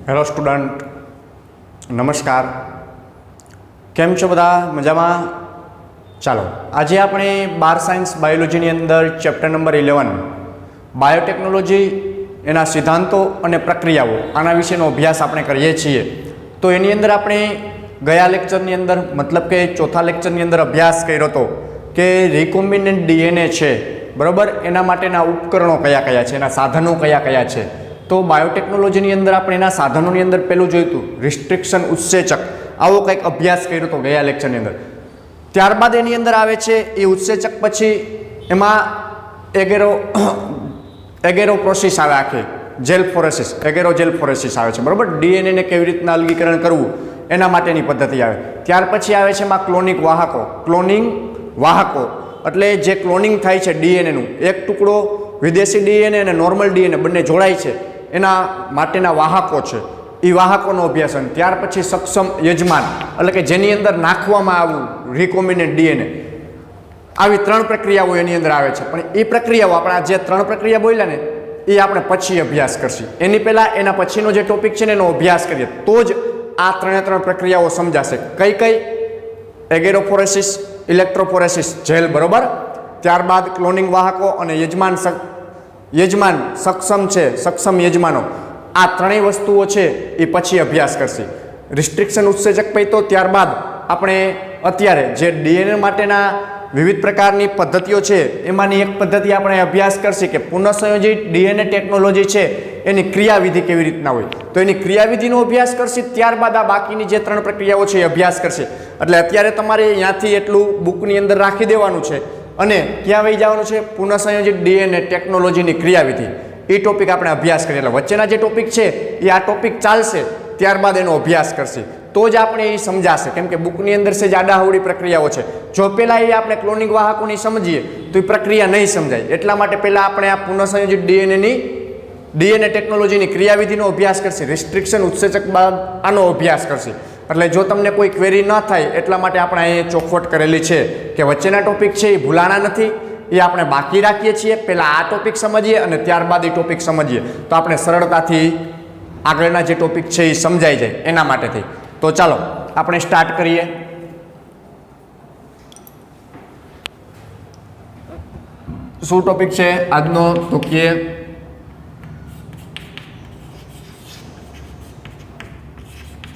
Hello student, નમસ્કાર. કેમ છો બધા? મજામાં? ચાલો, આજે આપણે સાયન્સ બાયોલોજીની અંદર ચેપ્ટર નંબર 11 બાયોટેકનોલોજી, એના સિદ્ધાંતો અને પ્રક્રિયાઓ, આના વિશેનો અભ્યાસ આપણે કરીએ છીએ. તો એની અંદર આપણે ગયા લેક્ચરની અંદર, મતલબ કે ચોથા લેક્ચરની અંદર અભ્યાસ કર્યો હતો કે રિકોમ્બિનેન્ટ ડીએનએ છે, બરાબર, એના માટેના ઉપકરણો કયા કયા છે, એના સાધનો કયા કયા છે. તો બાયોટેકનોલોજીની અંદર આપણે એના સાધનોની અંદર પહેલું જોયું હતું રિસ્ટ્રિક્શન ઉત્સેચક. આવો કંઈક અભ્યાસ કર્યો હતો ગયા લેક્ચરની અંદર. ત્યારબાદ એની અંદર આવે છે એ ઉત્સેચક, પછી એમાં એગેરોપ્રોસિસ આવે, આખી જેલફોરેસિસ, એગેરોજેલફોરેસિસ આવે છે, બરાબર. ડીએનએને કેવી રીતના અલગીકરણ કરવું એના માટેની પદ્ધતિ આવે. ત્યાર પછી આવે છે એમાં ક્લોનિક વાહકો, એટલે જે ક્લોનિંગ થાય છે ડીએનએનું, એક ટુકડો વિદેશી ડીએનએ અને નોર્મલ ડીએનએ બંને જોડાય છે, એના માટેના વાહકો છે, એ વાહકોનો અભ્યાસ. અને ત્યાર પછી સક્ષમ યજમાન, એટલે કે જેની અંદર નાખવામાં આવું રિકોમ્બિનેન્ટ ડીએનએ. આવી 3 પ્રક્રિયાઓ એની અંદર આવે છે. પણ એ પ્રક્રિયાઓ, આપણા જે 3 પ્રક્રિયા બોલ્યા ને, એ આપણે પછી અભ્યાસ કરશું. એની પહેલાં એના પછીનો જે ટોપિક છે ને એનો અભ્યાસ કરીએ તો જ આ 3 પ્રક્રિયાઓ સમજાશે. કઈ? એગેરોફોરેસિસ, ઇલેક્ટ્રોફોરેસિસ, જેલ, બરોબર. ત્યારબાદ ક્લોનિંગ વાહકો અને યજમાન સક્ષમ યજમાનો. આ 3 વસ્તુઓ છે એ પછી અભ્યાસ કરશે. રિસ્ટ્રિક્શન ઉત્સેચક પૈતો ત્યારબાદ આપણે અત્યારે જે ડીએનએ માટેના વિવિધ પ્રકારની પદ્ધતિઓ છે એમાંની એક પદ્ધતિ આપણે અભ્યાસ કરશે કે પુનઃસંયોજિત ડીએનએ ટેકનોલોજી છે એની ક્રિયાવિધિ કેવી રીતના હોય. તો એની ક્રિયાવિધિનો અભ્યાસ કરશે. ત્યારબાદ આ બાકીની જે 3 પ્રક્રિયાઓ છે એ અભ્યાસ કરશે. એટલે અત્યારે તમારે અહીંયાથી એટલું બુકની અંદર રાખી દેવાનું છે અને ક્યાં વહી જવાનું છે? પુનઃસંયોજિત ડીએનએ ટેકનોલોજીની ક્રિયાવિધિ. એ ટોપિક આપણે અભ્યાસ કરીએ. એટલે વચ્ચેના જે ટોપિક છે એ આ ટોપિક ચાલશે, ત્યારબાદ એનો અભ્યાસ કરશે તો જ આપણે એ સમજાશે. કેમ કે બુકની અંદર છે જ આડાહવડી પ્રક્રિયાઓ છે. જો પહેલાં એ આપણે ક્લોનિંગ વાહકોની સમજીએ તો એ પ્રક્રિયા નહીં સમજાય. એટલા માટે પહેલાં આપણે આ પુનઃસંયોજિત ડીએનએ ટેકનોલોજીની ક્રિયાવિધિનો અભ્યાસ કરશે. રિસ્ટ્રિક્શન ઉત્સેચક બાદ આનો અભ્યાસ કરશે. એટલે જો તમને કોઈ ક્વેરી ન થાય એટલા માટે આપણે અહીં ચોખવટ કરેલી છે કે વચ્ચેના ટોપિક છે એ ભૂલાણા નથી, એ આપણે બાકી રાખીએ છીએ. પહેલાં આ ટોપિક સમજીએ અને ત્યારબાદ એ ટોપિક સમજીએ તો આપણે સરળતાથી આગળના જે ટોપિક છે એ સમજાઈ જાય, એના માટેથી. તો ચાલો આપણે સ્ટાર્ટ કરીએ. શું ટોપિક છે આજનો? તો કે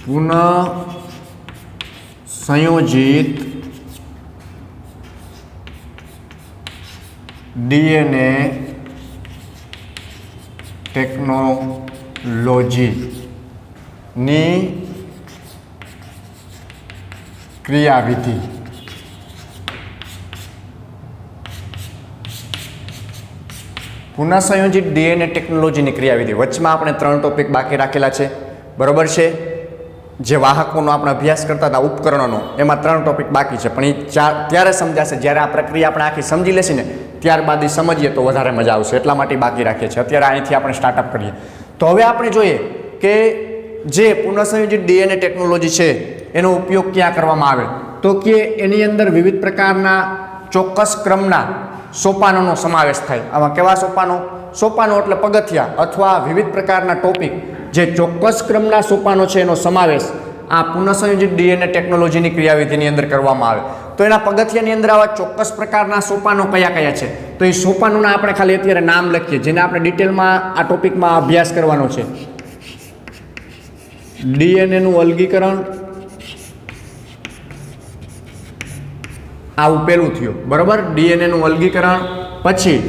પુનઃ સંયોજિત ડીએનએ ટેકનોલોજીની ક્રિયાવિધિ. પુનઃસંયોજિત ડીએનએ ટેકનોલોજીની ક્રિયાવિધિ. વચમાં આપણે 3 ટોપિક બાકી રાખેલા છે, બરોબર છે. જે વાહકોનો આપણે અભ્યાસ કરતા હતા, ઉપકરણોનો, એમાં 3 ટોપિક બાકી છે. પણ એ ત્યારે સમજાશે જ્યારે આ પ્રક્રિયા આપણે આખી સમજી લેશે ને, ત્યારબાદ એ સમજીએ તો વધારે મજા આવશે. એટલા માટે બાકી રાખીએ છીએ. અત્યારે અહીંથી આપણે સ્ટાર્ટઅપ કરીએ. તો હવે આપણે જોઈએ કે જે પુનઃસંયોજિત ડીએનએ ટેકનોલોજી છે એનો ઉપયોગ ક્યાં કરવામાં આવે. તો કે એની અંદર વિવિધ પ્રકારના ચોક્કસ ક્રમના સોપાનોનો સમાવેશ થાય. આમાં કેવા સોપાનો એટલે પગથિયા અથવા વિવિધ પ્રકારના ટોપિક, જે ચોક્કસ ક્રમના સોપાનો છે એનો સમાવેશ આ પુનઃસંયોજિત ડીએનએ ટેકનોલોજીની ક્રિયાવિધિની અંદર કરવામાં આવે. તો એના પગથિયાની અંદર આવા ચોક્કસ પ્રકારના સોપાનો કયા કયા છે? તો એ સોપાનોના આપણે ખાલી અત્યારે નામ લખીએ, જેને આપણે ડિટેલમાં આ ટોપિકમાં અભ્યાસ કરવાનો છે. ડીએનએનું અલગીકરણ, આવું પેલું થયું, બરોબર. ડીએનએનું અલગીકરણ, પછી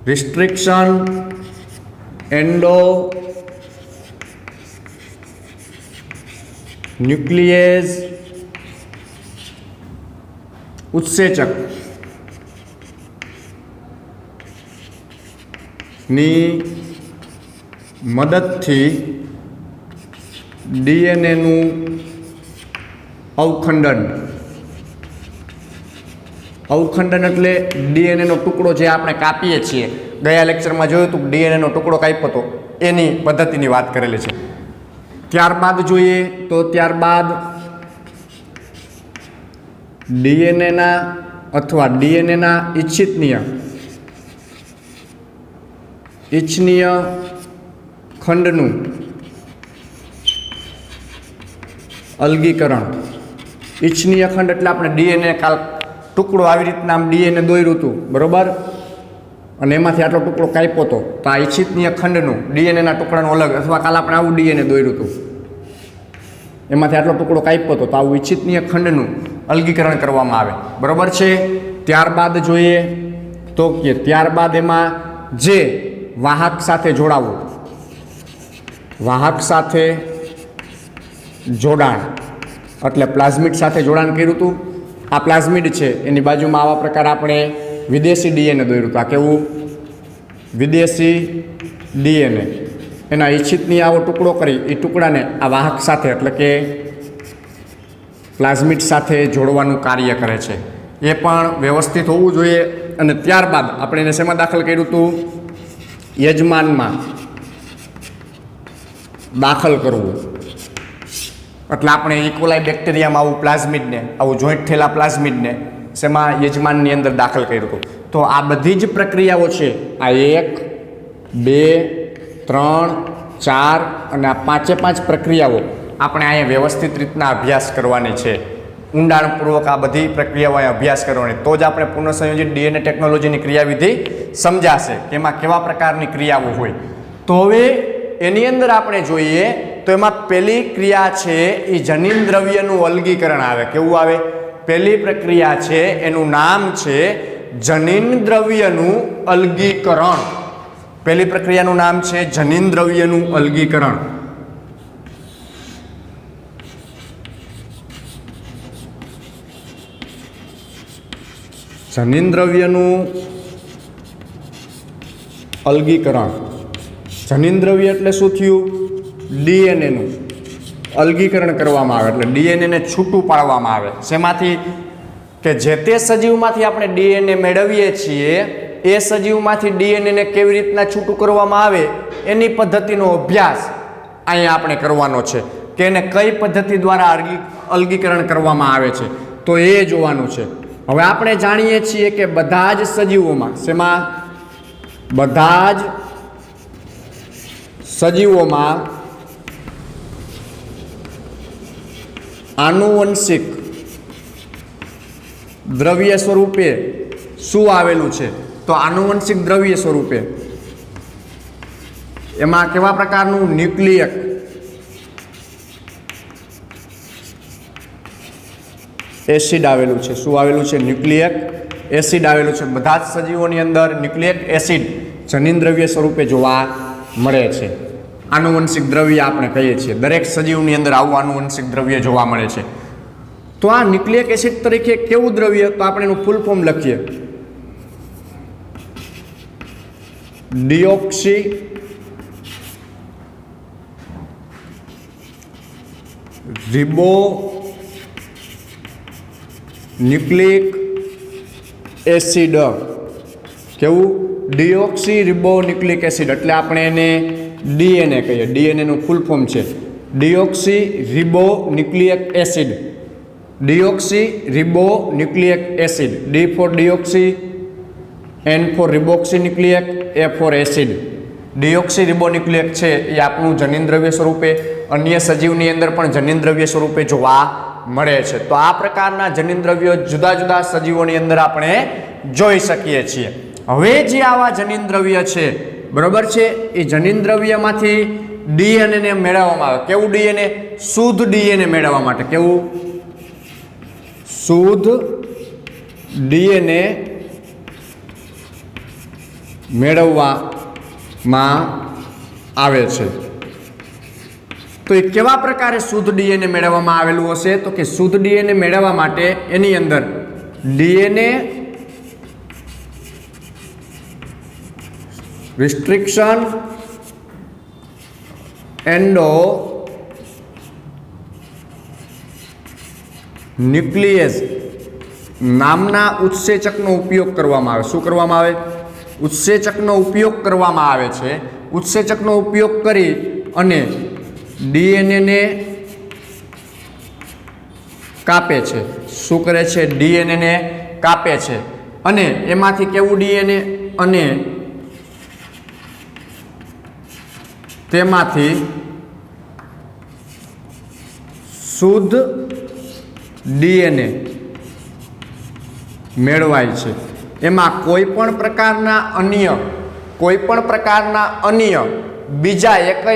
રિસ્ટ્રિક્શન એન્ડો ન્યુક્લિયેઝ ઉત્સેચક ની મદદથી ડીએનએનું અવખંડન એટલે ડીએનએનો ટુકડો જે આપણે કાપીએ છીએ. ગયા લેક્ચરમાં જોયું હતું ડીએનએનો ટુકડો કાપ્યો હતો, એની પદ્ધતિની વાત કરેલી છે. ત્યારબાદ જોઈએ તો ત્યારબાદ ડીએનએના અથવા ડીએનએના ઇચ્છિતનીય ઇચ્છનીય ખંડનું અલગીકરણ. ઇચ્છનીય ખંડ એટલે આપણે ડીએનએ કાલ ટુકડો આવી રીતના આમ ડીએનએ દોર્યું હતું, બરોબર, અને એમાંથી આટલો ટુકડો કાપ્યો હતો, તો આ ઇચ્છનીય ખંડનું ડીએનએના ટુકડાનું અલગ, અથવા કાલ આપણે આવું ડીએનએ દોર્યું હતું, એમાંથી આટલો ટુકડો કાપ્યો હતો, તો આવું ઇચ્છનીય ખંડનું અલગીકરણ કરવામાં આવે, બરોબર છે. ત્યારબાદ જોઈએ તો કે ત્યારબાદ એમાં જે વાહક સાથે જોડાવું, વાહક સાથે જોડાણ એટલે પ્લાઝમિડ સાથે જોડાણ કર્યું હતું. આ પ્લાઝમિડ છે, એની બાજુમાં આવા પ્રકાર આપણે વિદેશી ડીએનએ દોર્યું હતું. આ કેવું? વિદેશી ડીએનએ. એના ઇચ્છિતની આવો ટુકડો કરી એ ટુકડાને આ વાહક સાથે એટલે કે પ્લાઝમિડ સાથે જોડવાનું કાર્ય કરે છે. એ પણ વ્યવસ્થિત હોવું જોઈએ. અને ત્યારબાદ આપણે એને શેમાં દાખલ કર્યું હતું? યજમાનમાં દાખલ કરવું. એટલે આપણે ઇકોલાઈ બેક્ટેરિયામાં આવું પ્લાઝમિડને, આવું જોઈન્ટ થયેલા પ્લાઝમિડને શેમાં? યજમાનની અંદર દાખલ કર્યું હતું. તો આ બધી જ પ્રક્રિયાઓ છે, આ 1, 2, 3, 4 અને આ 5 પ્રક્રિયાઓ આપણે અહીંયા વ્યવસ્થિત રીતના અભ્યાસ કરવાની છે. ઊંડાણપૂર્વક આ બધી પ્રક્રિયાઓ અહીંયા અભ્યાસ કરવાની, તો જ આપણે પુનઃસંયોજિત ડીએનએ ટેકનોલોજીની ક્રિયાવિધિ સમજાશે કે એમાં કેવા પ્રકારની ક્રિયાઓ હોય. તો હવે એની અંદર આપણે જોઈએ તો એમાં પહેલી ક્રિયા છે એ જનીન દ્રવ્યનું અલગીકરણ આવે. કેવું આવે? પહેલી પ્રક્રિયા છે એનું નામ છે જનીન દ્રવ્યનું અલગીકરણ. પહેલી પ્રક્રિયાનું નામ છે જનીન દ્રવ્યનું અલગીકરણ. જનીન દ્રવ્યનું અલગીકરણ. જનીન દ્રવ્ય એટલે શું થયું? ડીએનએનું અલગીકરણ કરવામાં આવે, એટલે ડીએનએને છૂટું પાડવામાં આવે. શેમાંથી? કે જે તે સજીવમાંથી આપણે ડીએનએ મેળવીએ છીએ એ સજીવમાંથી ડીએનએને કેવી રીતના છૂટું કરવામાં આવે એની પદ્ધતિનો અભ્યાસ અહીંયા આપણે કરવાનો છે, કે એને કઈ પદ્ધતિ દ્વારા અલગીકરણ કરવામાં આવે છે, તો એ જોવાનું છે. હવે આપણે જાણીએ છીએ કે બધા જ સજીવોમાં, શેમાં? બધા જ સજીવોમાં આનુવંશિક દ્રવ્ય સ્વરૂપે શું આવેલું છે? તો આનુવંશિક દ્રવ્ય સ્વરૂપે એમાં કેવા પ્રકારનું? ન્યુક્લિયક એસિડ આવેલું છે. શું આવેલું છે? ન્યુક્લિયક એસિડ આવેલું છે. બધા જ સજીવોની અંદર ન્યુક્લિયક એસિડ જનીન દ્રવ્ય સ્વરૂપે જોવા મળે છે. આનુવંશિક દ્રવ્ય આપણે કહીએ છીએ. દરેક સજીવની અંદર આવું આનુવંશિક દ્રવ્ય જોવા મળે છે. તો આ ન્યુક્લિયક એસિડ તરીકે કેવું દ્રવ્ય? તો આપણે એનું ફૂલ ફોર્મ લખીએ. Deoxyribonucleic acid. કેવું? Deoxyribonucleic acid. એટલે આપણે એને ડીએનએ કહીએ. ડીએનએનું ફૂલ ફોર્મ છે deoxyribonucleic acid. Deoxyribonucleic acid. D for deoxy, N for riboxy nucleic, A for acid. Deoxyribonucleic છે એ આપણું જનીન દ્રવ્ય સ્વરૂપે અન્ય સજીવની અંદર પણ જનીન દ્રવ્ય સ્વરૂપે જોવા મળે છે. તો આ પ્રકારના જનીન દ્રવ્યો જુદા જુદા સજીવોની અંદર આપણે જોઈ શકીએ છીએ. હવે જે આવા જનીન દ્રવ્ય છે, બરોબર છે, એ જનીન દ્રવ્યમાંથી ડીએનએ મેળવવામાં આવે. કેવું ડીએનએ? શુદ્ધ ડીએનએ મેળવવા માટે. કેવું? શુદ્ધ ડીએનએ મેળવવામાં આવે છે. તો એ કેવા પ્રકારે શુદ્ધ ડીએનએ મેળવવામાં આવેલું હશે? તો કે શુદ્ધ ડીએનએ મેળવવા માટે એની અંદર ડીએનએ રિસ્ટ્રિક્શન એન્ડો ન્યુક્લિયેઝ નામના ઉત્સેચકનો ઉપયોગ કરવામાં આવે. શું કરવામાં આવે? ઉત્સેચકનો ઉપયોગ કરવામાં આવે છે. ઉત્સેચકનો ઉપયોગ કરી અને ડીએનએને કાપે છે. શું કરે છે? ડીએનએને કાપે છે. અને એમાંથી કેવું ડીએનએ? અને તેમાંથી શુદ્ધ ડીએનએ મેળવાય છે। એમાં કોઈ પણ પ્રકારના અન્ય બીજા એકય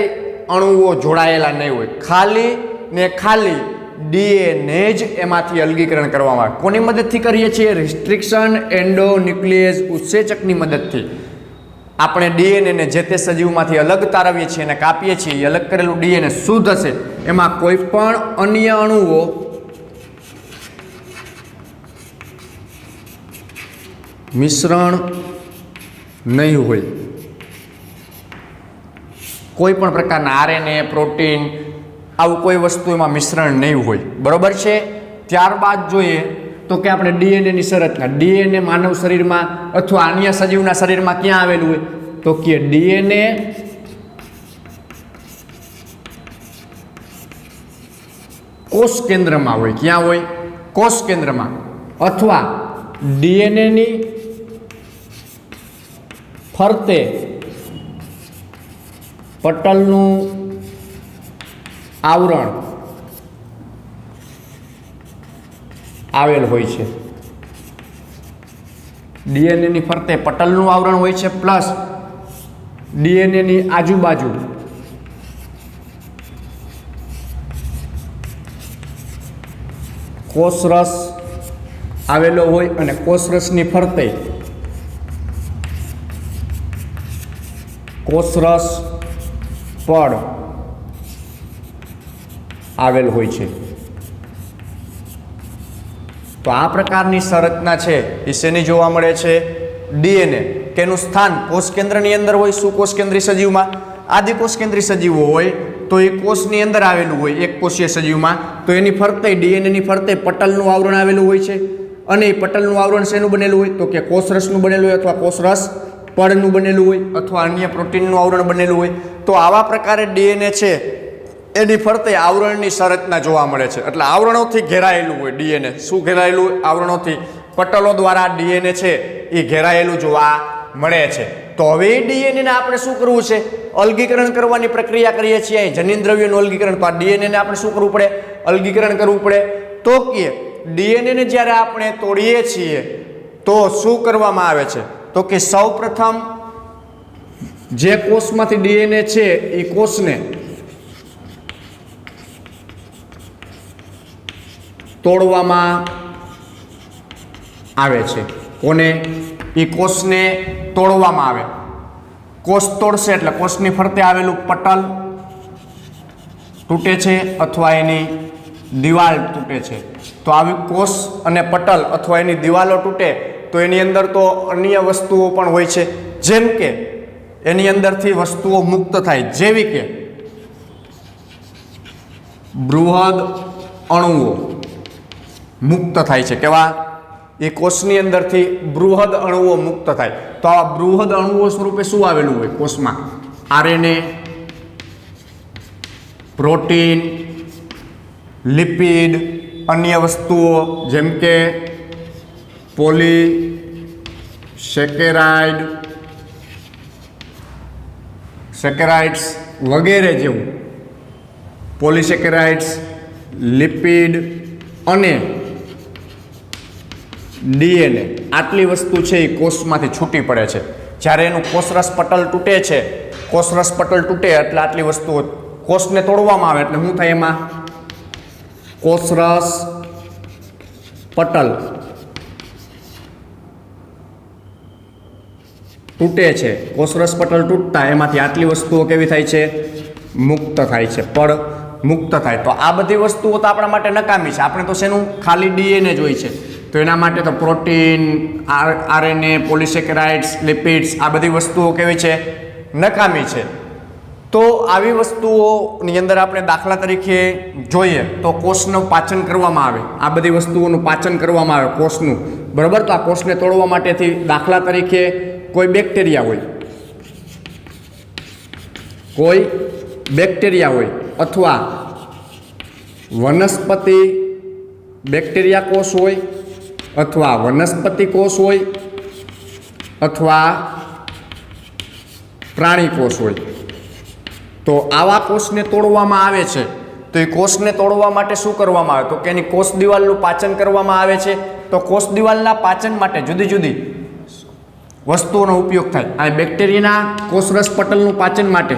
અણુઓ જોડાયેલા નહીં હોય, ખાલી ને ખાલી ડીએનએ જ એમાંથી અલગીકરણ કરવામાં આવે। કોની મદદથી કરીએ છીએ? રિસ્ટ્રિક્શન એન્ડોન્યુક્લિયેઝ ઉત્સેચકની મદદથી આપણે ડીએનએને જે તે સજીવમાંથી અલગ તારવીએ છીએ અને કાપીએ છીએ। એ અલગ કરેલું ડીએનએ શુદ્ધ હશે, એમાં કોઈ પણ અન્ય અણુઓ મિશ્રણ નહીં હોય, કોઈ પણ પ્રકારના આરએનએ, પ્રોટીન, આવું કોઈ વસ્તુ એમાં મિશ્રણ નહીં હોય, બરોબર છે। ત્યારબાદ જોઈએ તો કે આપણે ડીએનએની સંરચના, ડીએનએ માનવ શરીરમાં અથવા અન્ય સજીવના શરીરમાં ક્યાં આવેલું હોય? તો કે ડીએનએ કોષ કેન્દ્રમાં હોય। ક્યાં હોય? કોષ કેન્દ્રમાં, અથવા ડીએનએની ફરતે પટલનું આવરણ આવેલ હોય છે। ડીએનએની ફરતે પટલનું આવરણ હોય છે, પ્લસ ડીએનએની આજુબાજુ કોષરસ આવેલો હોય અને કોષરસની ફરતે કોષરસ પડ આવેલ હોય છે। તો આ પ્રકારની સંરચના છે એ શેની જોવા મળે છે? ડીએનએ કે એનું સ્થાન કોષ કેન્દ્રની અંદર હોય। શું કોષ કેન્દ્રી સજીવમાં? આદિકોષ કેન્દ્રી સજીવો હોય તો એ કોષની અંદર આવેલું હોય, એક કોષીય સજીવમાં, તો એની ફરતે ડીએનએની ફરતે પટલનું આવરણ આવેલું હોય છે। અને એ પટલનું આવરણ શેનું બનેલું હોય? તો કે કોષરસનું બનેલું હોય, અથવા કોષરસ પડનું બનેલું હોય, અથવા અન્ય પ્રોટીનનું આવરણ બનેલું હોય। તો આવા પ્રકારે ડીએનએ છે એની ફરતે આવરણની સંરચના જોવા મળે છે। એટલે આવરણોથી ઘેરાયેલું હોય ડીએનએ। શું ઘેરાયેલું હોય? આવરણોથી, પટલો દ્વારા ડીએનએ છે એ ઘેરાયેલું જોવા મળે છે। તો હવે એ ડીએનએને આપણે શું કરવું છે? અલગીકરણ કરવાની પ્રક્રિયા કરીએ છીએ, અહીં જનીન દ્રવ્યોનું અલગીકરણ। તો આ ડીએનએને આપણે શું કરવું પડે? અલગીકરણ કરવું પડે। તો કે ડીએનએને જ્યારે આપણે તોડીએ છીએ તો શું કરવામાં આવે છે? તો કે સૌપ્રથમ જે કોષમાંથી ડીએનએ છે એ કોષને તોડવામાં આવે છે। કોને? એ કોષને તોડવામાં આવે। કોષ તોડશે એટલે કોષની ફરતે આવેલું પટલ તૂટે છે અથવા એની દિવાલ તૂટે છે। તો આવી કોષ અને પટલ અથવા એની દિવાલો તૂટે તો એની અંદર તો અન્ય વસ્તુઓ પણ હોય છે, જેમ કે એની અંદરથી વસ્તુઓ મુક્ત થાય, જેવી કે બૃહદ અણુઓ મુક્ત થાય છે। કેવા? એ કોષની અંદરથી બૃહદ અણુઓ મુક્ત થાય। તો આ બૃહદ અણુઓ સ્વરૂપે શું આવેલું હોય કોષમાં? આરએનએ, પ્રોટીન, લિપિડ, અન્ય વસ્તુઓ જેમ કે સેકેરાઇડ્સ વગેરે જેવું, પોલિસેકેરાઇડ્સ, લિપિડ અને ડીએનએ, આટલી વસ્તુ છે એ કોષમાંથી છૂટી પડે છે। જ્યારે એનું કોષરસ પટલ તૂટે છે, કોષરસ પટલ તૂટે એટલે આટલી વસ્તુઓ કોષને તોડવામાં આવે એટલે શું થાય? એમાં કોષરસ પટલ તૂટે છે। કોષરસ પટલ તૂટતા એમાંથી આટલી વસ્તુઓ કેવી થાય છે? મુક્ત થાય છે, પડ મુક્ત થાય। તો આ બધી વસ્તુઓ તો આપણા માટે નકામી છે। આપણે તો શેનું? ખાલી ડીએનએ જ હોય છે। તો એના માટે તો પ્રોટીન, આરએનએ, પોલિસેકેરાઇડ્સ, લિપિડ્સ, આ બધી વસ્તુઓ કેવી છે? નકામી છે। તો આવી વસ્તુઓની અંદર આપણે દાખલા તરીકે જોઈએ તો કોષનું પાચન કરવામાં આવે, આ બધી વસ્તુઓનું પાચન કરવામાં આવે કોષનું, બરાબર? તો આ કોષને તોડવા માટેથી દાખલા તરીકે કોઈ બેક્ટેરિયા હોય અથવા વનસ્પતિ બેક્ટેરિયા કોષ હોય અથવા વનસ્પતિ કોષ હોય અથવા પ્રાણી કોષ હોય। તો આવા કોષને તોડવામાં આવે છે. તો એ કોષને તોડવા માટે શું કરવામાં આવે? તો કે એની કોષ દિવાલનું પાચન કરવામાં આવે છે. તો કોષ દિવાલના પાચન માટે જુદી જુદી વસ્તુઓનો ઉપયોગ થાય. આ બેક્ટેરિયાના કોષરસ પટલનું પાચન માટે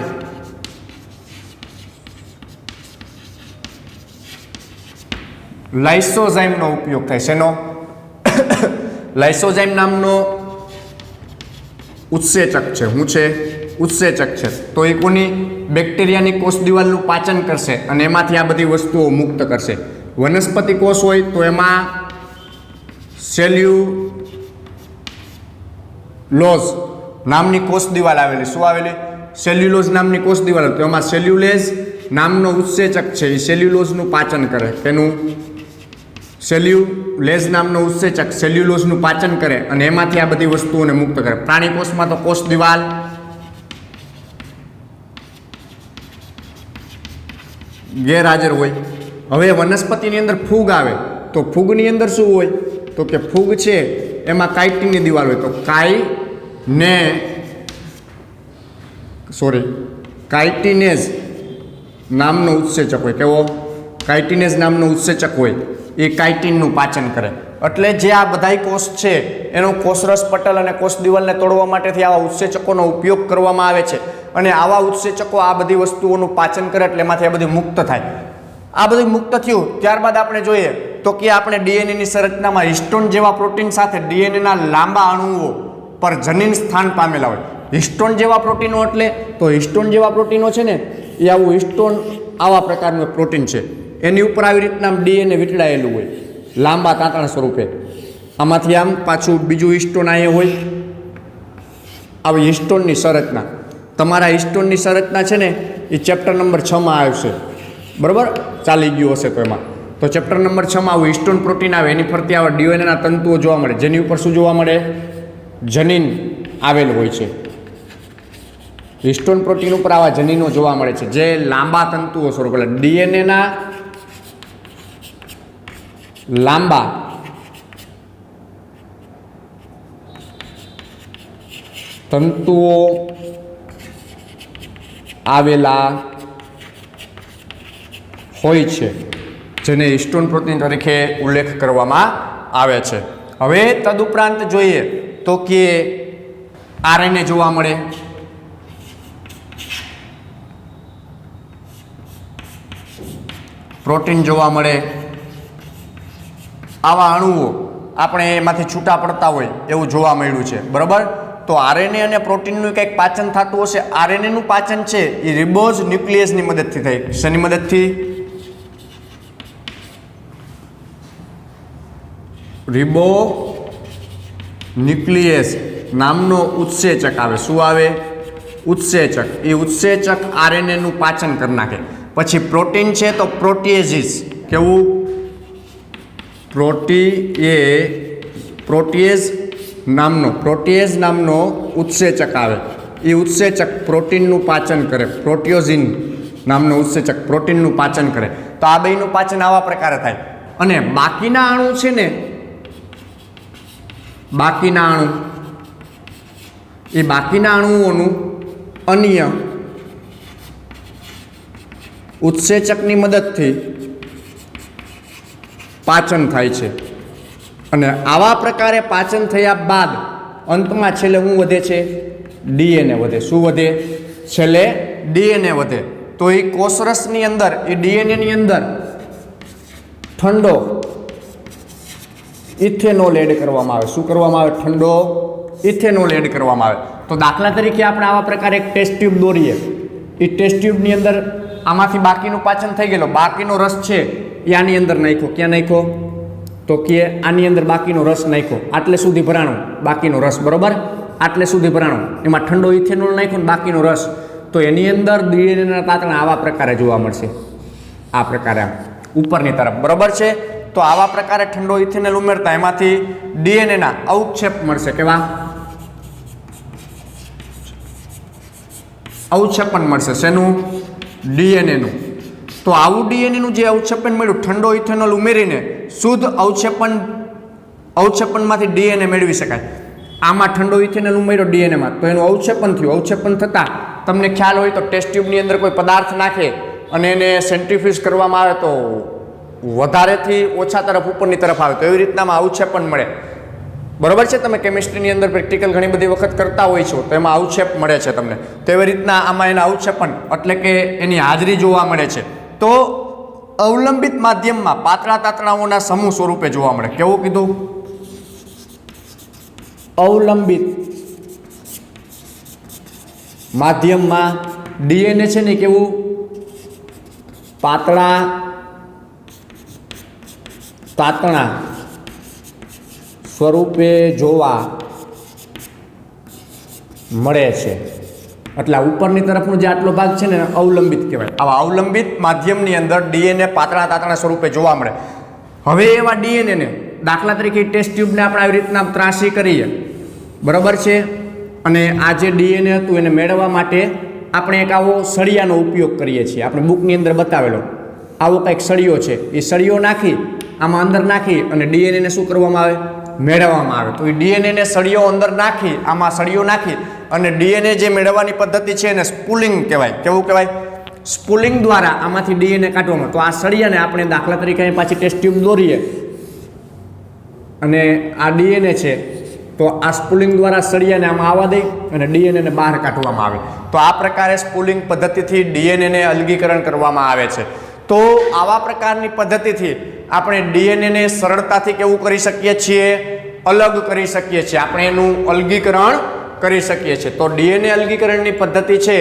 લાઇસોઝાઇમનો ઉપયોગ થાય. શેનો? લાઇસોઝાઇમ નામનો ઉત્સેચક છે. શું છે? ઉત્સેચક છે. તો એ કોની? બેક્ટેરિયાની કોષ દિવાલનું પાચન કરશે અને એમાંથી આ બધી વસ્તુઓ મુક્ત કરશે. વનસ્પતિ કોષ હોય તો એમાં સેલ્યુલોઝ નામની કોષ દિવાલ આવેલી. શું આવેલી? સેલ્યુલોઝ નામની કોષ દિવાલ. તો એમાં સેલ્યુલેઝ નામનો ઉત્સેચક છે એ સેલ્યુલોઝનું પાચન કરે. તેનું સેલ્યુલેઝ નામનો ઉત્સેચક સેલ્યુલોઝનું પાચન કરે અને એમાંથી આ બધી વસ્તુઓને મુક્ત કરે. પ્રાણી કોષમાં તો કોષ દિવાલ ગેરહાજર હોય. હવે વનસ્પતિની અંદર ફૂગ આવે તો ફૂગની અંદર શું હોય? તો કે ફૂગ છે એમાં કાઇટિનની દિવાલ હોય. તો કાઇટિનેઝ નામનો ઉત્સેચક હોય. કેવો? કાઇટિનેઝ નામનો ઉત્સેચક હોય. એ કાઇટિનનું પાચન કરે. એટલે જે આ બધાય કોષ છે એનો કોષરસ પટલ અને કોષ દિવાલને તોડવા માટેથી આવા ઉત્સેચકોનો ઉપયોગ કરવામાં આવે છે. અને આવા ઉત્સેચકો આ બધી વસ્તુઓનું પાચન કરે એટલે એમાંથી આ બધું મુક્ત થાય. આ બધું મુક્ત થયું ત્યારબાદ આપણે જોઈએ તો કે આપણે ડીએનએની સંરચનામાં હિસ્ટોન જેવા પ્રોટીન સાથે ડીએનએના લાંબા અણુઓ પર જનીન સ્થાન પામેલા હોય. હિસ્ટોન જેવા પ્રોટીનો એટલે તો હિસ્ટોન જેવા પ્રોટીનો છે ને એ આવું હિસ્ટોન આવા પ્રકારનું એક પ્રોટીન છે. એની ઉપર આવી રીતના ડીએનએ વીંટળાયેલું હોય લાંબા તાંતણા સ્વરૂપે. આમાંથી આમ પાછું બીજું હિસ્ટોન અહીંયા હોય. આવી હિસ્ટોનની સંરચના તમારા હિસ્ટોનની સંરચના છે ને એ ચેપ્ટર નંબર 6માં આવશે. બરાબર? ચાલી ગયું હશે તો એમાં. તો ચેપ્ટર નંબર 6માં આવું હિસ્ટોન પ્રોટીન આવે એની ફરતી આવા ડીએનએના તંતુઓ જોવા મળે જેની ઉપર શું જોવા મળે? જનીન આવેલ હોય છે. હિસ્ટોન પ્રોટીન ઉપર આવા જનીનો જોવા મળે છે જે લાંબા તંતુઓ સ્વરૂપ એટલે ડીએનએના લાંબા તંતુઓ આવેલા હોય છે જેને હિસ્ટોન પ્રોટીન તરીકે ઉલ્લેખ કરવામાં આવે છે. હવે તદુપરાંત જોઈએ તો કે આરએનએ જોવા મળે. પ્રોટીન જોવા મળે. આવા અણુઓ આપણે એમાંથી છૂટા પડતા હોય એવું જોવા મળ્યું છે. બરાબર? તો આરએનએ અને પ્રોટીનનું કંઈક પાચન થતું હશે. આરએનએનું પાચન છે એ રિબોઝ ન્યુક્લિયસની મદદથી થાય. શેની મદદથી? રિબો ન્યુક્લિયસ નામનો ઉત્સેચક આવે. શું આવે? ઉત્સેચક. એ ઉત્સેચક આરએનએનું પાચન કરી નાખે. પછી પ્રોટીન છે તો પ્રોટીએઝિસ. કેવું? પ્રોટીએઝ નામનો ઉત્સેચક આવે. એ ઉત્સેચક પ્રોટીનનું પાચન કરે. પ્રોટીઓઝિન નામનો ઉત્સેચક પ્રોટીનનું પાચન કરે. તો આ બેયનું પાચન આવા પ્રકારે થાય. અને બાકીના અણુ છે ને બાકીના અણુઓનું અન્ય ઉત્સેચકની મદદથી પાચન થાય છે. અને આવા પ્રકારે પાચન થયા બાદ અંતમાં છેલ્લે શું વધે છે? ડીએનએ વધે. શું વધે? છેલ્લે ડીએનએ વધે. તો એ કોષરસની અંદર એ ડીએનએની અંદર ઠંડો ઇથેનોલ એડ કરવામાં આવે. શું કરવામાં આવે? ઠંડો ઇથેનોલ એડ કરવામાં આવે. તો દાખલા તરીકે આપણે આવા પ્રકારે એક ટેસ્ટ ટ્યુબ દોરીએ. એ ટેસ્ટ ટ્યુબની અંદર આમાંથી બાકીનું પાચન થઈ ગયેલો બાકીનો રસ છે એ આની અંદર નાખ્યો. ક્યાં નાખ્યો? તો કે આની અંદર બાકીનો રસ નાખ્યો. આટલે સુધી ભરાણું બાકીનો રસ. બરોબર? આટલે સુધી ભરાણું એમાં ઠંડો ઇથેનોલ નાખ્યો ને બાકીનો રસ. તો એની અંદર ડીએનએના તાતણા આવા પ્રકારે જોવા મળશે. આ પ્રકારે આમ ઉપરની તરફ. બરોબર છે? તો આવા પ્રકારે ઠંડો ઇથેનોલ ઉમેરતા એમાંથી ડીએનએના અવક્ષેપ મળશે. કેવા? અવક્ષેપન મળશે. શેનું? ડીએનએનું. તો આવું ડીએનએનું જે અવક્ષેપન મળ્યું ઠંડો ઇથેનોલ ઉમેરીને શુદ્ધ અવક્ષેપનમાંથી ડીએનએ મેળવી શકાય. આમાં ઠંડો ઇથેનોલ ઉમેર્યો ડીએનએમાં તો એનું અવક્ષેપન થયું. અવક્ષેપન થતાં તમને ખ્યાલ હોય તો ટેસ્ટ ટ્યુબની અંદર કોઈ પદાર્થ નાખે અને એને સેન્ટ્રીફ્યુઝ કરવામાં આવે તો વધારેથી ઓછા તરફ ઉપરની તરફ આવે તો એવી રીતનામાં અવક્ષેપણ મળે. બરોબર છે, તમે કેમિસ્ટ્રીની અંદર પ્રેક્ટિકલ ઘણી બધી વખત કરતા હોય છો તો એમાં અવક્ષેપ મળે છે તમને. તો એવી રીતના આમાં એના અવક્ષેપણ એટલે કે એની હાજરી જોવા મળે છે. તો અવલંબિત માધ્યમમાં પાતળા તાતણાઓના સમૂહ સ્વરૂપે જોવા મળે. કેવું કીધું? અવલંબિત માધ્યમમાં ડીએનએ છે ને કેવું પાતળા તાતણા સ્વરૂપે જોવા મળે છે. એટલે ઉપરની તરફનો જે આટલો ભાગ છે ને અવલંબિત કહેવાય. આવા અવલંબિત માધ્યમની અંદર ડીએનએ પાતળા તાતણા સ્વરૂપે જોવા મળે. હવે એવા ડીએનએને દાખલા તરીકે ટેસ્ટ ટ્યુબને આપણે આવી રીતના ત્રાસી કરીએ, બરાબર છે, અને આ જે ડીએનએ હતું એને મેળવવા માટે આપણે એક આવો સળિયાનો ઉપયોગ કરીએ છીએ. આપણે બુકની અંદર બતાવેલો આવો કંઈક સળિયો છે. એ સળિયો નાખી આમાં અંદર નાખી અને ડીએનએને શું કરવામાં આવે? મેળવવામાં આવે. તો એ ડીએનએને સળિયો અંદર નાખી આમાં સળિયો નાખી અને ડીએનએ જે મેળવવાની પદ્ધતિ છે એને સ્પૂલિંગ કહેવાય. કેવું કહેવાય? સ્પૂલિંગ દ્વારા આમાંથી ડીએનએ કાઢવામાં. તો આ સળિયાને આપણે દાખલા તરીકે અહીં પાછી ટેસ્ટ ટ્યુબ દોરીએ અને આ ડીએનએ છે તો આ સ્પૂલિંગ દ્વારા સળિયાને આમાં આવવા દઈ અને ડીએનએને બહાર કાઢવામાં આવે. તો આ પ્રકારે સ્પૂલિંગ પદ્ધતિથી ડીએનએને અલગીકરણ કરવામાં આવે છે. તો આવા પ્રકારની પદ્ધતિથી આપણે ડીએનએને સરળતાથી કેવું કરી શકીએ છીએ? અલગ કરી શકીએ છીએ. આપણે એનું અલગીકરણ કરી શકીએ છીએ. તો ડીએનએ અલગીકરણની પદ્ધતિ છે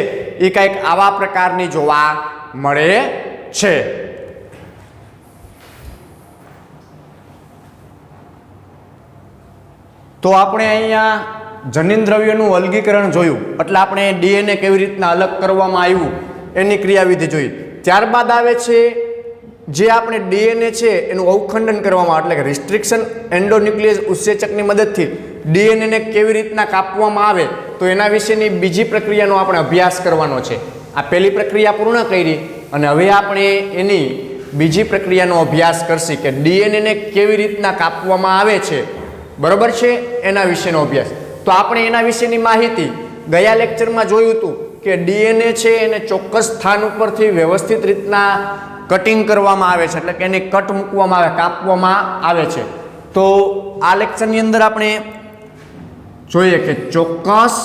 એ કંઈક આવા પ્રકારની જોવા મળે છે. તો આપણે અહીંયા જનીન દ્રવ્યનું અલગીકરણ જોયું, એટલે આપણે ડીએનએ કેવી રીતના અલગ કરવામાં આવ્યું એની ક્રિયાવિધિ જોઈ. ત્યારબાદ આવે છે જે આપણે ડીએનએ છે એનું અવખંડન કરવામાં આવે, એટલે કે રિસ્ટ્રિક્શન એન્ડોન્યુક્લિયસ ઉત્સેચકની મદદથી ડીએનએને કેવી રીતના કાપવામાં આવે તો એના વિશેની બીજી પ્રક્રિયાનો આપણે અભ્યાસ કરવાનો છે. આ પહેલી પ્રક્રિયા પૂર્ણ કરી અને હવે આપણે એની બીજી પ્રક્રિયાનો અભ્યાસ કરશી કે ડીએનએને કેવી રીતના કાપવામાં આવે છે, બરોબર છે, એના વિશેનો અભ્યાસ. તો આપણે એના વિશેની માહિતી ગયા લેક્ચરમાં જોયું હતું કે ડીએનએ છે એને ચોક્કસ સ્થાન ઉપરથી વ્યવસ્થિત રીતના કટિંગ કરવામાં આવે છે, એટલે કે એને કટ મૂકવામાં આવે, કાપવામાં આવે છે. તો આ લેક્ચરની અંદર આપણે જોઈએ કે ચોક્કસ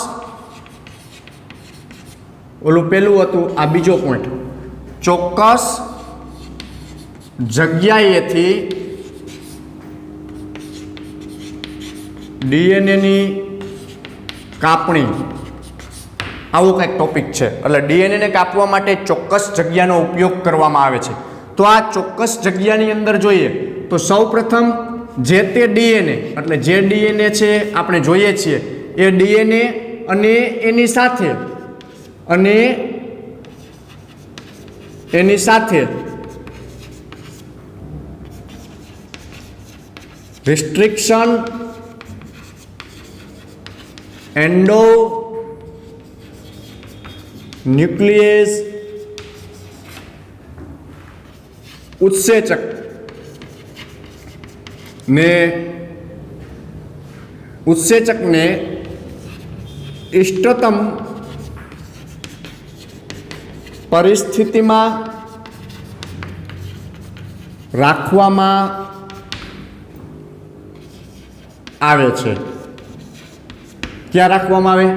ઓલું પેલું હતું, આ બીજો પોઈન્ટ, ચોક્કસ જગ્યાએથી ડીએનએની કાપણી, આવું કંઈક ટોપિક છે. એટલે ડીએનએને કાપવા માટે ચોક્કસ જગ્યાનો ઉપયોગ કરવામાં આવે છે. તો આ ચોક્કસ જગ્યાની અંદર જોઈએ તો સૌપ્રથમ જે તે ડીએનએ, એટલે જે ડીએનએ છે આપણે જોઈએ છીએ એ ડીએનએ અને એની સાથે રિસ્ટ્રિક્શન એન્ડોન્યુક્લિયસ ઉત્સેચક ઉત્સેચકને ઇષ્ટતમ પરિસ્થિતિમાં રાખવામાં આવે છે. ક્યાં રાખવામાં આવે?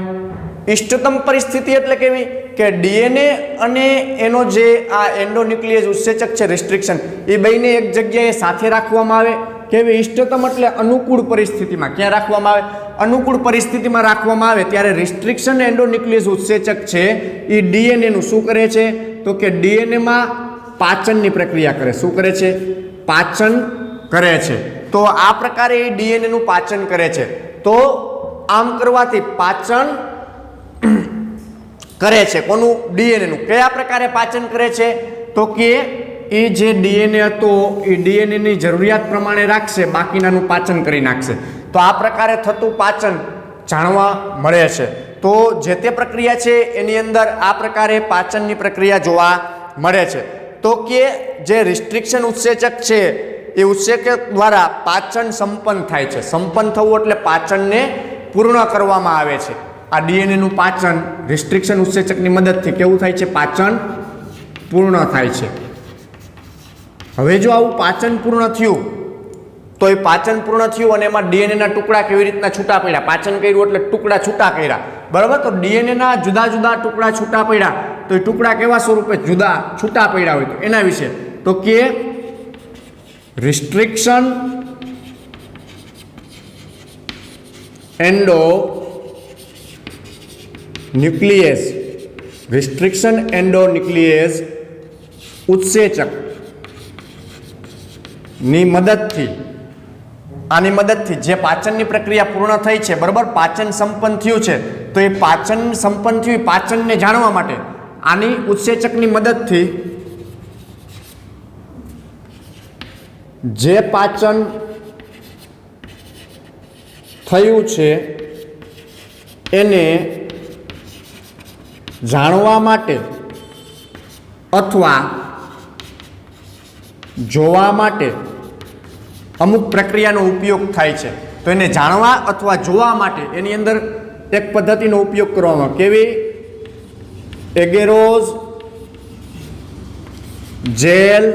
ઇષ્ટતમ પરિસ્થિતિ એટલે કેવી કે ડીએનએ અને એનો જે આ એન્ડોન્યુક્લિયસ ઉત્સેચક છે રિસ્ટ્રિક્શન, એ બંને એક જગ્યાએ સાથે રાખવામાં આવે. કેવી? ઇષ્ટતમ એટલે અનુકૂળ પરિસ્થિતિમાં. ક્યાં રાખવામાં આવે? અનુકૂળ પરિસ્થિતિમાં રાખવામાં આવે ત્યારે રિસ્ટ્રિક્શન એન્ડોન્યુક્લિયસ ઉત્સેચક છે એ ડીએનએનું શું કરે છે તો કે ડીએનએમાં પાચનની પ્રક્રિયા કરે. શું કરે છે? પાચન કરે છે. તો આ પ્રકારે એ ડીએનએનું પાચન કરે છે. તો આમ કરવાથી પાચન કરે છે. કોનું? ડીએનએનું. કયા પ્રકારે પાચન કરે છે તો કે એ જે ડીએનએ હતો એ ડીએનએની જરૂરિયાત પ્રમાણે રાખશે, બાકીનાનું પાચન કરી નાખશે. તો આ પ્રકારે થતું પાચન જાણવા મળે છે. તો જે તે પ્રક્રિયા છે એની અંદર આ પ્રકારે પાચનની પ્રક્રિયા જોવા મળે છે. તો કે જે રિસ્ટ્રિક્શન ઉત્સેચક છે એ ઉત્સેચક દ્વારા પાચન સંપન્ન થાય છે. સંપન્ન થવું એટલે પાચનને પૂર્ણ કરવામાં આવે છે. આ ડીએનએનું પાચન રિસ્ટ્રિક્શન ઉત્સેચકની મદદથી કેવું થાય છે? પાચન પૂર્ણ થાય છે. હવે જો આવું પાચન પૂર્ણ થયું તો એ પાચન પૂર્ણ થયું અને એમાં ડીએનએના ટુકડા કેવી રીતના છૂટા પડ્યા? પાચન કર્યું એટલે ટુકડા છૂટા કર્યા, બરાબર? તો ડીએનએના જુદા જુદા ટુકડા છૂટા પડ્યા, તો એ ટુકડા કેવા સ્વરૂપે જુદા છૂટા પડ્યા હોય તો એના વિશે તો કે restriction endonuclease, restriction endonuclease ઉત્સેચક ની મદદથી, આની મદદથી જે પાચનની પ્રક્રિયા પૂર્ણ થઈ છે, બરાબર, પાચન સંપન્ન થયું છે, તો એ પાચન સંપન્ન થયું પાચનને જાણવા માટે આની ઉત્સેચકની મદદથી જે પાચન થયું છે એને જાણવા માટે અથવા જોવા માટે અમુક પ્રક્રિયાનો ઉપયોગ થાય છે. તો એને જાણવા અથવા જોવા માટે એની અંદર એક પદ્ધતિનો ઉપયોગ કરવામાં, કેવી? એગેરોસ જેલ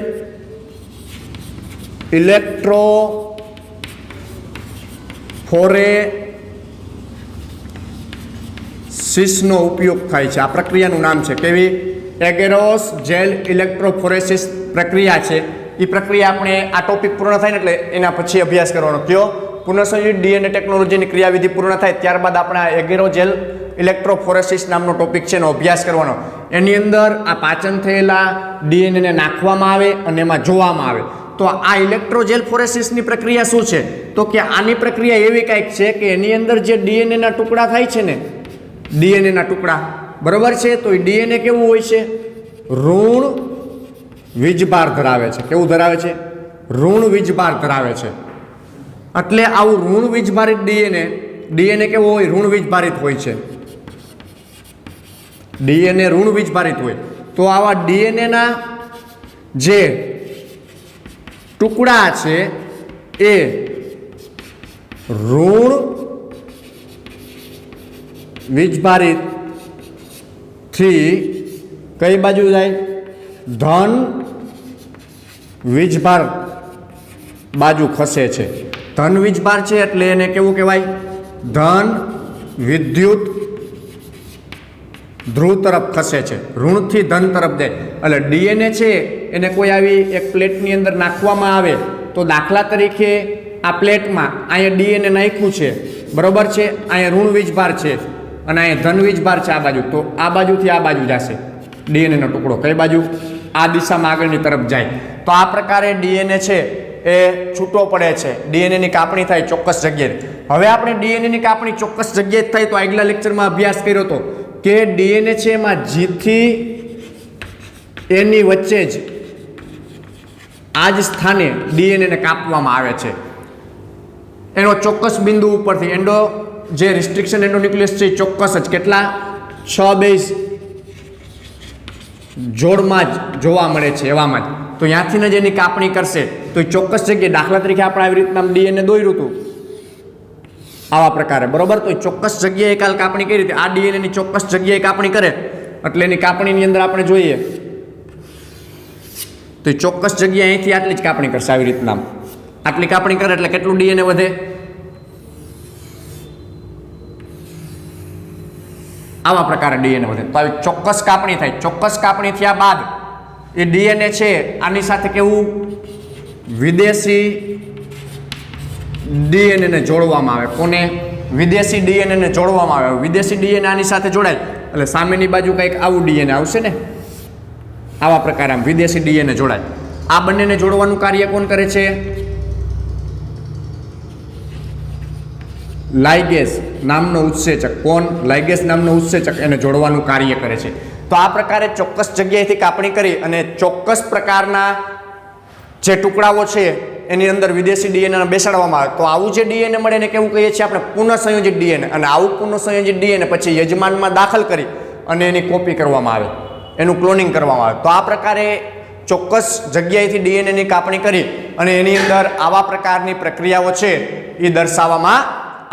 ઇલેક્ટ્રોફોરેસિસનો ઉપયોગ થાય છે. આ પ્રક્રિયાનું નામ છે કેવી? એગેરોસ જેલ ઇલેક્ટ્રોફોરેસિસ પ્રક્રિયા છે. એ પ્રક્રિયા આપણે આ ટોપિક પૂર્ણ થાય ને એટલે એના પછી અભ્યાસ કરવાનો. કયો? પુનઃસંયોજિત ડીએનએ ટેકનોલોજીની ક્રિયાવિધિ પૂર્ણ થાય ત્યારબાદ આપણે આ એગેરોજેલ ઇલેક્ટ્રોફોરેસિસ નામનો ટોપિક છે એનો અભ્યાસ કરવાનો. એની અંદર આ પાચન થયેલા ડીએનએને નાખવામાં આવે અને એમાં જોવામાં આવે. તો આ ઇલેક્ટ્રોજેલ ફોરેસિસની પ્રક્રિયા શું છે? તો કે આની પ્રક્રિયા એવી કંઈક છે કે એની અંદર જે ડીએનએના ટુકડા થાય છે ને, ડીએનએના ટુકડા, બરોબર છે, તો એ ડીએનએ કેવું હોય છે? ઋણ વીજભાર ધરાવે છે. કેવું ધરાવે છે? ઋણ વીજભાર ધરાવે છે. એટલે આવું ઋણ વીજભારિત ડીએનએ કેવો હોય? ઋણ વીજભારિત હોય છે. ડીએનએ ઋણ વીજભારિત હોય. તો આવા ડીએનએના જે ટુકડા છે એ ઋણ વીજભારિત થી કઈ બાજુ જાય? ધન વીજભાર બાજુ ખસે છે. ધન વીજભાર છે એટલે એને કેવું કહેવાય? ધન વિદ્યુત ધ્રુવ તરફ ખસે છે. ઋણથી ધન તરફ જાય. એટલે ડીએનએ છે એને કોઈ આવી એક પ્લેટની અંદર નાખવામાં આવે તો દાખલા તરીકે આ પ્લેટમાં અહીંયા ડીએનએ નાખ્યું છે, બરોબર છે, અહીંયા ઋણ વીજભાર છે અને અહીંયા ધન વીજભાર છે આ બાજુ, તો આ બાજુથી આ બાજુ જશે ડીએનએનો ટુકડો. કઈ બાજુ? આ દિશામાં આગળની તરફ જાય. તો આ પ્રકારે ડીએનએ છે એ છૂટો પડે છે. ડીએનએની કાપણી થાય ચોક્કસ જગ્યાએ. હવે આપણે ડીએનએની કાપણી ચોક્કસ જગ્યાએ થાય તો આગલા લેક્ચરમાં અભ્યાસ કર્યો હતો કે ડીએનએ છે એમાં જીથી એની વચ્ચે જ આ જ સ્થાને ડીએનએને કાપવામાં આવે છે. એનો ચોક્કસ બિંદુ ઉપરથી એન્ડો જે રિસ્ટ્રિક્શન એન્ડોન્યુક્લિયસ છે ચોક્કસ જ કેટલા 6 બેઝ જોડમાં જ જોવા મળે છે એવામાં જ. તો ત્યાંથી જ એની કાપણી કરશે તો એ ચોક્કસ જગ્યાએ, દાખલા તરીકે આપણે આવી રીતના ડીએનએ દોર્યું હતું આવા પ્રકારે, બરોબર, તો એ ચોક્કસ જગ્યાએ કાલ કાપણી કરી હતી. આ ડીએનએની ચોક્કસ જગ્યાએ કાપણી કરે એટલે એની કાપણીની અંદર આપણે જોઈએ તો એ ચોક્કસ જગ્યાએ અહીંથી આટલી જ કાપણી કરશે. આવી રીતના આટલી કાપણી કરે એટલે કેટલું ડીએનએ વધે? આવા પ્રકારે ડીએનએ વધે. તો આવી ચોક્કસ કાપણી થાય. ચોક્કસ કાપણી થયા બાદ એ ડીએનએ છે આની સાથે કેવું? વિદેશી ડીએનએને જોડવામાં આવે. કોને? વિદેશી ડીએનએને જોડવામાં આવે. વિદેશી ડીએનએ આની સાથે જોડાય એટલે સામેની બાજુ કંઈક આવું ડીએનએ આવશે ને, આવા પ્રકારે આમ વિદેશી ડીએનએ જોડાય. આ બંનેને જોડવાનું કાર્ય કોણ કરે છે? લાઇગેસ નામનો ઉત્સેચક. કોણ? લાઇગેસ નામનો ઉત્સેચક એને જોડવાનું કાર્ય કરે છે. તો આ પ્રકારે ચોક્કસ જગ્યાએથી કાપણી કરી અને ચોક્કસ પ્રકારના જે ટુકડાઓ છે એની અંદર વિદેશી ડીએનએ બેસાડવામાં આવે. તો આવું જે ડીએનએ મળે એને કેવું કહીએ છીએ આપણે? પુનઃસંયોજિત ડીએનએ. અને આવું પુનઃસંયોજિત ડીએનએ પછી યજમાનમાં દાખલ કરી અને એની કોપી કરવામાં આવે, એનું ક્લોનિંગ કરવામાં આવે. તો આ પ્રકારે ચોક્કસ જગ્યાએથી ડીએનએની કાપણી કરી અને એની અંદર આવા પ્રકારની પ્રક્રિયાઓ છે એ દર્શાવવામાં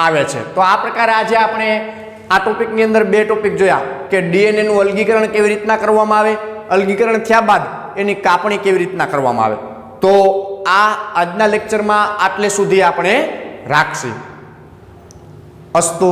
આવે છે. તો આ પ્રકારે આજે આપણે આ ટોપિકની અંદર બે ટોપિક જોયા કે ડીએનએ નું અલગીકરણ કેવી રીતના કરવામાં આવે, અલગીકરણ થયા બાદ એની કાપણી કેવી રીતના કરવામાં આવે. તો આ આજના લેક્ચરમાં આટલે સુધી આપણે રાખશું. અસ્તુ.